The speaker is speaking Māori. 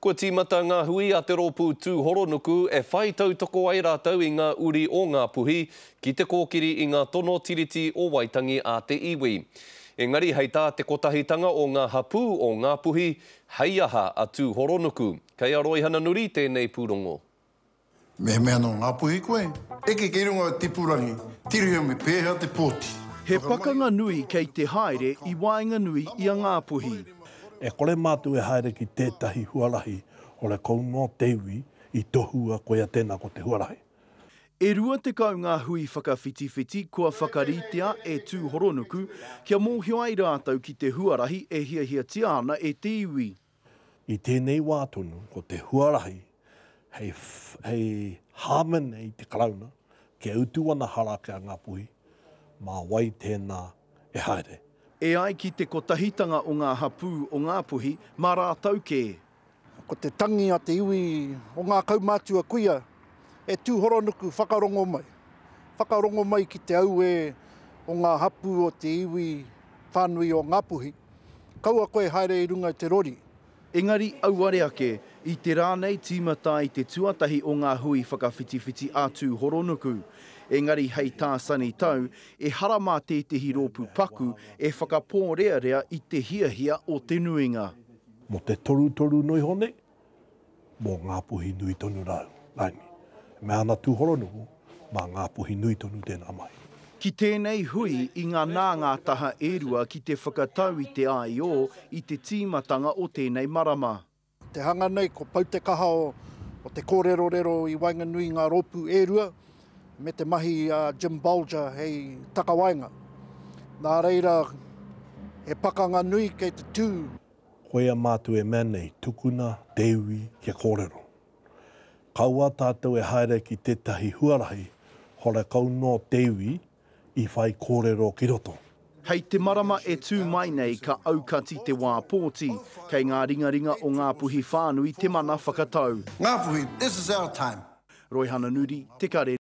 Kua tīmata ngā hui a te rōpū tū horonuku e whai tautoko ai rātau i ngā uri o ngā puhi ki te kōkiri i ngā tono tiriti o Waitangi a te iwi. Engari hei tā te kotahitanga o ngā hapū o ngā puhi hei aha a tū horonuku. Kei aroi hana nuri tēnei pūrongo. Mea no ngā puhi koe. Eke kei runga tipurangi, tiri me pēha te pōti. He pakanga nui kei te haere i wainga nui i a ngā puhi. E kore mātu e haere ki tētahi huarahi o le kauno te iwi i tohua koe a tēnā ko te huarahi. E rua te kau ngā hui whakawhiti-whiti kua whakaritea e tū horonuku kia mōhio ai rātau ki te huarahi e hiahiatia ana e te iwi. I tēnei wātonu ko te huarahi hei hāmene i te karauna ke utu ana harake a ngā puhi mā wai tēnā e haere. E ai ki te kotahitanga o ngā hapū o ngā puhi, mā rātau kē. Ko te tangi a te iwi o ngā kaumātua kuia, e tū horonuku whakarongo mai. Whakarongo mai ki te au e o ngā hapū o te iwi whānui o ngā puhi. Kaua koe haere i runga i te rori. Engari auare ake, i te rānei tīmata i te tuatahi o ngā hui whakawhiti-whiti a tū horonuku. Engari hei tāsani tau, e harama tētehi rōpū paku e whakapōrearea i te hiahia o te nuinga. Mo te toru noi hone, mō ngā puhi nui tonu rau, raini. Me ana tū horonuku, mā ngā puhi nui tonu tēnā mai. Ki tēnei hui i ngā nāngā taha erua ki te whakatau i te AIO i te tīmatanga o tēnei marama. Te hanga nei ko pau te kaha o te kōrero-rero i Wainganui ngā rōpū erua, me te mahi Jim Bolger hei takawainga. Nā reira, he pakanga nui kei te tū. Koea mātu e mēnei tukuna, te iwi, kia kōrero. Kaua tātou e haere ki tētahi huarahi, hore kauno te iwi, i whai kōrero ki roto. Hei te marama e tū mai nei ka aukati te wā pōti, kei ngā ringaringa o ngā puhi whānui te mana whakatau. Ngā puhi, this is our time. Roihana Nuri, Te Kare.